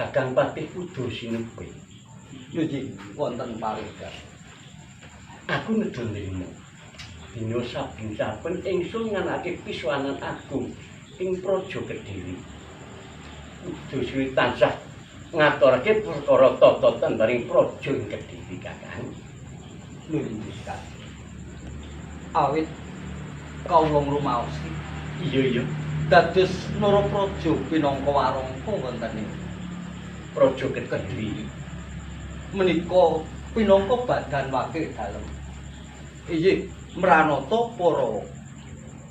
Kakang Patih kudu sinepe. Lho nggih, wonten parigan. Aku nedhonemu. Dina saben-saben ingsun nganake pisuwanan agung ing Praja Kedhiri. Kudu suwi tansah ngaturake perkara tata tandharing praja ing Kedhiri, Kakang. Lho nggih, Kang. Awit kawula ngrumaos Iya. dados Narapraja pinangka warangka wonten ing Praja Kedhiri. Menika pinangka badan wakil dalem. Inggih, mranata para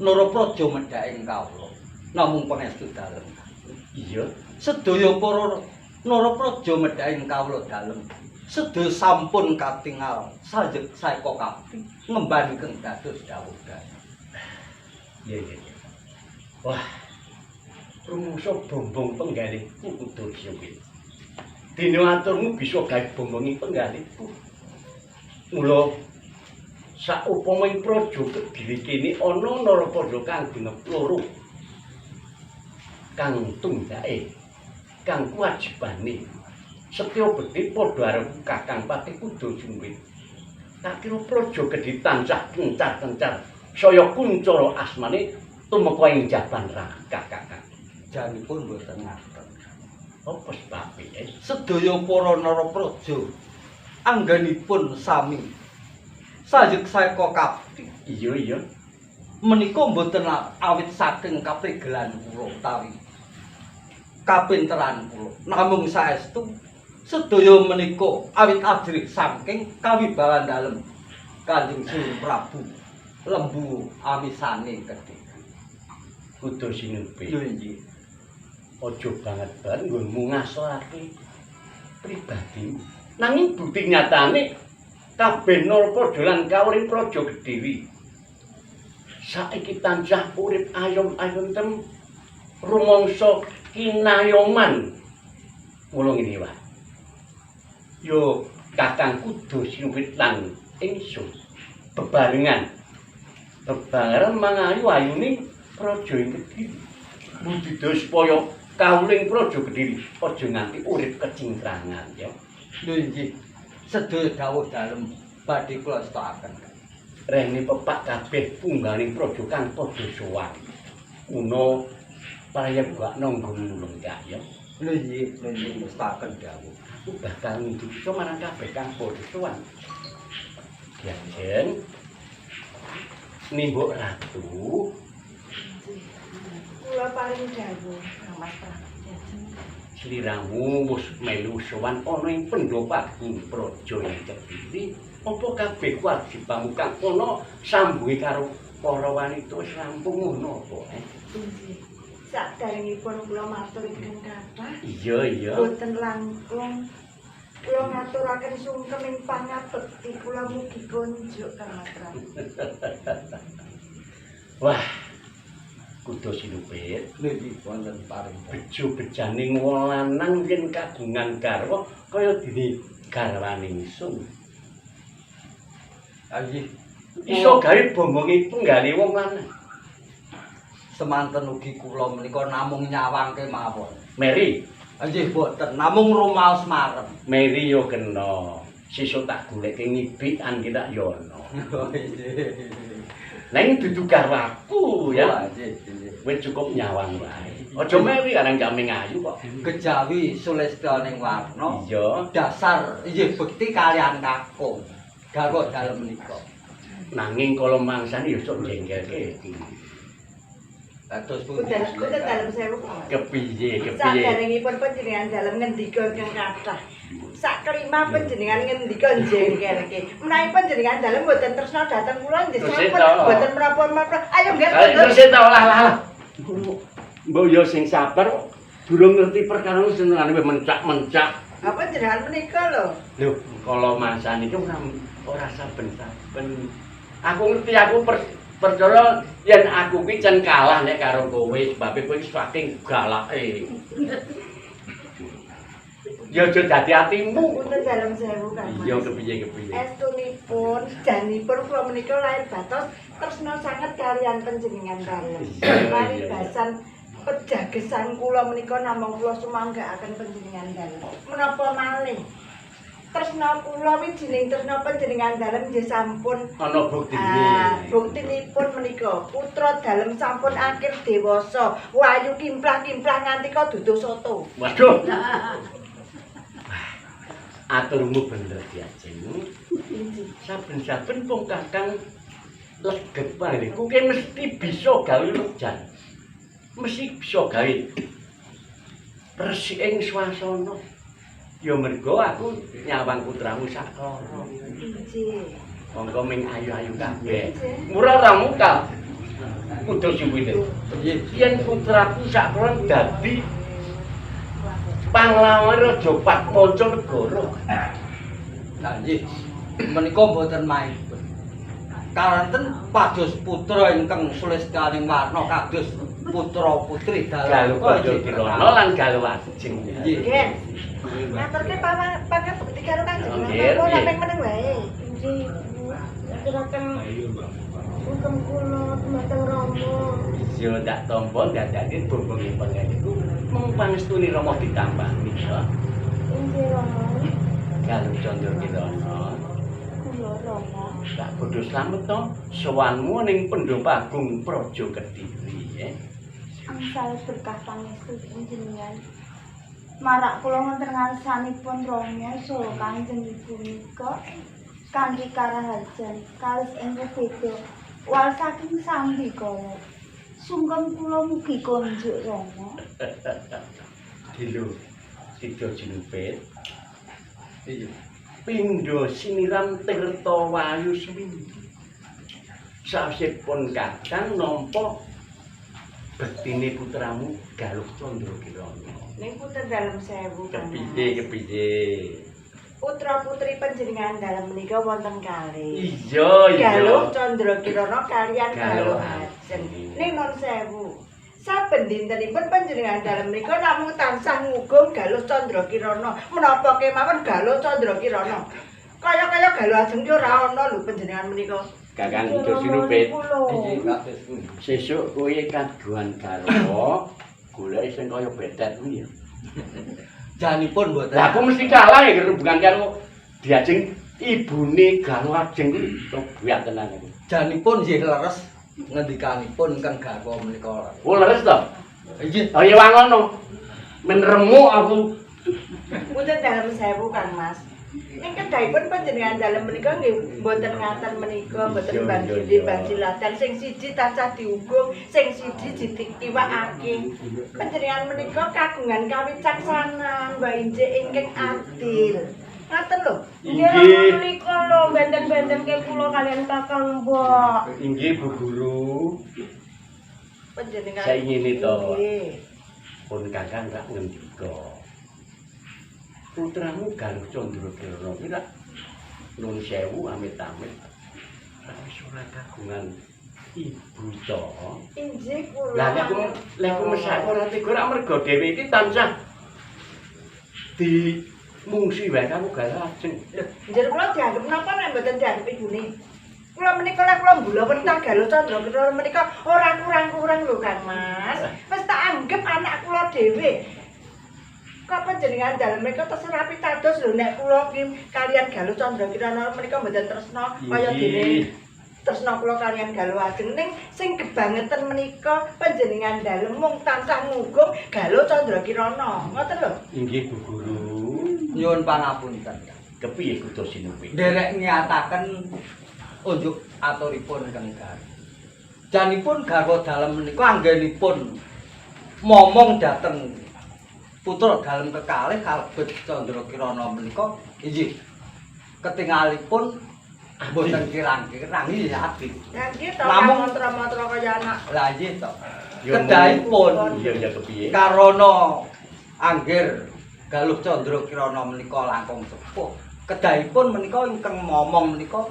Narapraja medhaking kawula. Namung pangestu dalem. Iya. Sedaya para Narapraja medhaking kawula dalem. Sedaya sampun katingal sajek saeka kaping ngembanipun dados dawuh-dawuh. Iya. Wah. Rumangsa bombong penggalihku kudu suwi. Dina aturmu bisa gawe bombongi penggalihku. Mula saupama ing Praja Kedhiri kene ana Narapada kang genep loro. Kang tunggake, kang kewajibane setya bekti padha arep Kakang Patih kudu sumbit. Tak kira Praja Kedhiri tansah kencar-kencar saya kuncara asmane tumeka ing Jaban Raka, Kakang. Janipun boten ngaten. Apa sebabe? Sedaya para Narapraja anggenipun sami sajek saeka kaping. Iya. Menika mboten awit saking kaprigelan kula utawi kapinteran kula. Namung saestu sedaya menika awit ajrih saking kawibawan dalem Kanjeng Sunan Prabu lembu amisane Kedhiri. Kudu sinepe. Lho nggih. Aja banget nggonmu ngasorake pribadimu. Nanging bukti nyatane kabeh Narapada lan kawring Praja Kedhiri saiki tansah urip ayom-ayom tem rumangsa kinayoman. Mula ngene wae. Yo Kakang kudu sinuwit lan ingsun bebarengan mangayu ayuning Praja ing Kedhiri. Budidaya supaya kawuling Praja Kedhiri aja nganti urip kecingkrangan ya. Lho nggih. Sedaya dawuh dalem badhe kula stakaken. Rene pepak kabeh punggaling praja kang padha sowan. Una payegakno nggon lenggah ya. Lho nggih, stakaken dawuh. Aku bakal nduso marang kabeh kang padha sowan. Yajeng Nimbuk Ratu. Kula paring dawuh, Mas Prabu. Sliramu wis melu sowan ana ing pendopaking praja ing Kedhiri. Apa kabeh kewajibanmu kang ana sambungi karo para wanita wis rampung ngono apa? Inggih. Saderengipun kula matur ingkang kathah. Iya. Boten langkung kula ngaturaken sungkem ing pangabekti kula mugi konjuk Kang Prabu. Wah, kudu sinupit. Lho nggih wonten paring Bejo-bejaning wong lanang yen kagungan garwa kaya dene garwane ingsun. Nggih. Iso gawe bombonge penggali wong lanang. Semanten ugi kula menika namung nyawangke mawon. Meri, Nggih boten, namung rumaos marem. Meri yo kena. Sesuk tak goleke ngibikan ki tak yo ana. Nang dudu garwaku ya. Wis cukup nyawang wae. Aja Meri karang jaming ayu kok. Kejawi sulestaning warna. Iya. Dasar inggih bekti kalian kakung. Garwa dalem menika. Nanging kala mangsane yo sok jengkelke. Dados Kudu dalem sewu. Kepiye? Saderengipun panjenengan dalem ngendika ingkang kathah. Sak kelima panjenengan ngendika jengkelke. Menawi panjenengan dalem mboten tresna dhateng kula nggih sampun mboten menapa-menapa. Ayo nggih Terus ta lah. Mbok yo sing sabar durung ngerti perkara senengane mencak-mencak. Apa jenengan menika lho? Lho, kala mangsane iki ora saben-saben. Aku ngerti percaya yen aku ki cen kalah nek karo kowe sebab kowe saking galake. Ya aja dadi atimu. Punten dalem sewu Kang. Iya kepiye. Estunipun janipun kula menika lair batos tresna sanget kalian panjenengan dalem. Paribasan Pejagesan kula menika namung kula sumanggaaken panjenengan dalem. Menapa malih? Tresna kula wijining tresna panjenengan dalem nggih sampun ana buktine. Buktinipun menika putra dalem sampun akhir dewasa, wayu kimplah-kimplah nganti ka duduh soto. Waduh. Aturmu bener ya, Jeng. Saben-saben wong Kakang legep wae niku mesti bisa gawe lejan. Mesti bisa gawe resiking swasana. Ya mergo aku nyawang putramu saklara. Injih. Monggo ming ayu-ayu kabeh. Murah ra muka. Kudu suwite. Yen putraku saklara dadi pahlawan Raja Patmoco negara. Lah nggih. Menika mboten main. Karanten pados putra ingkang sulestaning warna kados putra putri Galuh Pandhakirana lan Galuh Ajeng. Nggih. Ngaturke pangabekti karo Kanjeng Nggih, Rama nggih. ping meneng wae. Nggih, Bu. Aturaken sungkem kula dumateng Rama. Yo ndak tampa dadake bombonge pengen iku mung pangestune Rama ditambani ya. Inggih Rama. Galuh Pandhakirana. Kula Rama. Tak bodho slamet to sowanmu ning Pendho Pagung Praja Kediri ya. Angsal berkah pangestu panjenengan. Marak kula wonten ngarsanipun Rama saha Kanjeng punika kanthi karahajan kalis ingkang beda. Wal saking sambikala. Sungkem kula mugi konjuk Rama. Dilu Sida Jinupit Iya. pindha siniram tirta wayu seminggu. Sasipun Kakang nampa bektine putramu Galuh Pandhakirana. Ning putra dalem 1000 Kepiye? Putra putri panjenengan dalem menika wonten kalih. Iya. Galuh Pandhakirana kaliyan Galuh Galuh Ajeng. Ajeng. Ning non 1000. Saben dintenipun panjenengan dalem menika namung tansah ngugung Galuh Pandhakirana. Menapa kemawon Galuh Pandhakirana. Kaya-kaya Galuh Ajeng ki ora ana lho panjenengan menika. Kakang Sida Jinupit. Nggih, kados pundi. Sesuk kowe kagungan garwa, golek sing kaya betet kuwi ya. Janipun mboten. Lah aku mesti kalah ya hubungan karo Diajeng ibune Galuh Ajeng kuwi buat tenan aku. Janipun nggih leres ngendikanipun ingkang garwa menika. Oh leres to? Nggih. Oh ya wangono. Men remuk aku. Punten dalem 1000 Kang Mas. Ning kedahipun panjenengan dalem menika nggih mboten ngaten menika, mboten banjilatan sing siji tansah diugung, sing siji ditiwakake. Panjenengan menika kagungan kawicaksanan, Mbak Injih ingkang adil. Ngaten lho. Nggih menika lho benten-bentenke kula kalian Kakang Mbok. Inggih Bu Guru. Panjenengan Saya ingin itu. Nggih. Pun Kakang tak ngendika. Putramu Galuh Pandhakirana kuwi tak nuwun sewu amit-amit. Wis ora kagungan ibu to. Injih kula. Lah lek aku mesake ora tega ora mergo dhewe iki tansah dimungsi wae karo Galuh Ajeng. Njer kula dianggep napa nek mboten dianggep ibune. Kula menika lek kula mbula pentah Galuh Pandhakirana menika ora kurang-kurang lho Kang Mas. Wis tak anggap anak kula dhewe. Kok panjenengan dalem menika terserah pitados lho nek kula ki kaliyan Galuh Pandhakirana menika mboten tresna kaya dene tresna kula kaliyan Galuh Ajeng ning sing kebangetan menika panjenengan dalem mung tansah ngugung Galuh Pandhakirana. Ngoten lho. Inggih Bu Guru. Nyuwun pangapunten. Kepiye Kuto Sinupit? Derek nyataken unjuk aturipun ingkang garwa. Janipun garwa dalem menika anggenipun momong dhateng putra dalem kekalih kalebet Pandhakirana menika inggih ketingalipun boten kirang-kirang nggih adil. Lah nggih to Namung- mantra-mantra kaya anak. Lah nggih to. Yo, Kedahipun Iya kepiye? karana angger Galuh Pandhakirana menika langkung sepuh. Kedahipun menika ingkang momong menika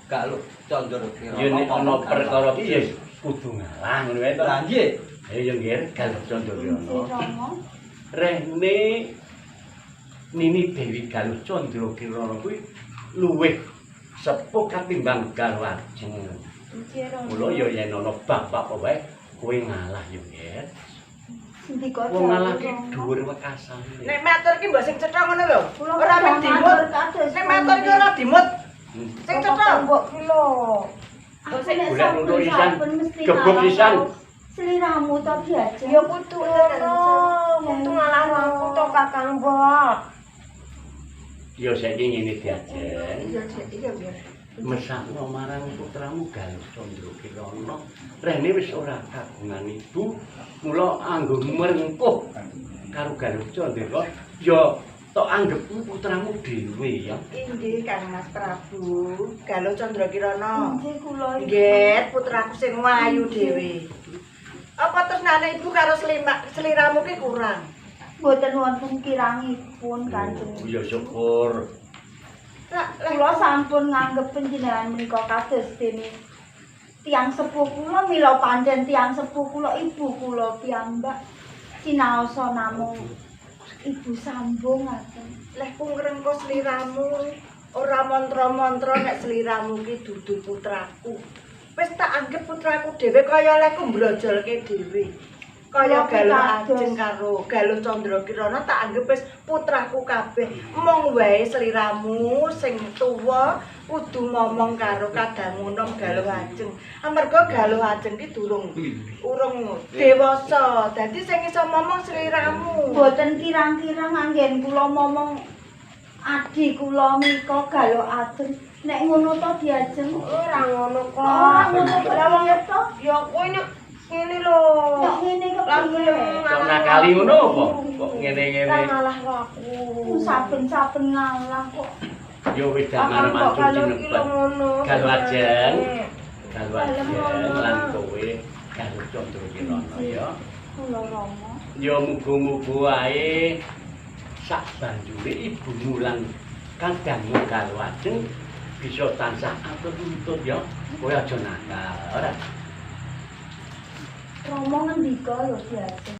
Galuh Pandhakirana. Yo nek ana perkara iki ya kudu ngalah ngono wae to. Lah nggih. Ayo yo nggih Galuh Inggih Pandhakirana. Rama. Rene Nini Dewi Galuh Pandhakirana kuwi luwih sepuh katimbang Galuh Ajeng. Inggih Rama. Mula yo yen ana bab-bab wae kowe ngalah yo nggih. Ndika Wong lelaki dhuwur wekasane. Nek matur ki mbok sing cetha ngono lho. Kula Ora mung dimut. Nek matur ki ora dimut. Sing cetha. Mbok ki lho. Aku nek Golek sampun nuntuk isan, sampun mesti gebuk ngalah isan. karo Sliramu to diajeng. Ya kudu ngono. Kudu ngalah aku to Kakang Mbok. Ya saiki ngene diajeng. Iya, iya, iya. Mesakno marang putramu Galuh Candra Kirana. Rene wis ora kagungan ibu, mula anggo merengkuh karo Galuh Candra ya tok anggep putramu dhewe ya. Inggih Kang Mas Prabu, Galuh Candra Kirana. Nggih kula iki. Nggih, putraku sing wayu dhewe. Apa tresnane ibu karo sliramu ki kurang? Mboten wonten kirangipun Kanjeng. Ya syukur. Lah, Kula sampun nganggep panjenengan menika kados dene tiyang sepuh kula mila pancen tiyang sepuh kula ibu kula piyambak sinaosa namung ibu sambung ngaten. leh pungrengko sliramu ora mantra-mantra nek sliramu ki dudu putraku. Wis tak anggap putraku dhewe kaya lek kumbrojolke dhewe. Kaya Galuh Ajeng karo Galuh Candra Kirana tak anggap wis putraku kabeh. Mung wae sliramu sing tuwa kudu ngomong karo kadhangunom Galuh Ajeng. Amarga Galuh Ajeng ki urung dewasa. Dadi sing iso ngomong sliramu. Mboten kirang-kirang anggen kula momong adi kula mika Galuh Ajeng. Nek ngono to diajeng. Ora ngono kok. Ora ngono Lah wong kok to. ya kowe nek ngene lho. Kok ngene kepiye? Kok nakali ngono kok? Kok ngene-ngene. Lah ngalah aku. Saben-saben ngalah kok. Ya wis Kakang jangan kok mantu kalau ki lho cinepet. ngono. Galuh Ajeng. Galuh Dalem Ajeng ngono. lan kowe Galuh Candra Kirana ya. Kula Rama. Ya muga-muga wae sak banjure ibumu lan kadangmu Galuh Ajeng bisa tansah atur-atur ya. Kowe aja nakal, ora? Rama ngendika ya diajeng.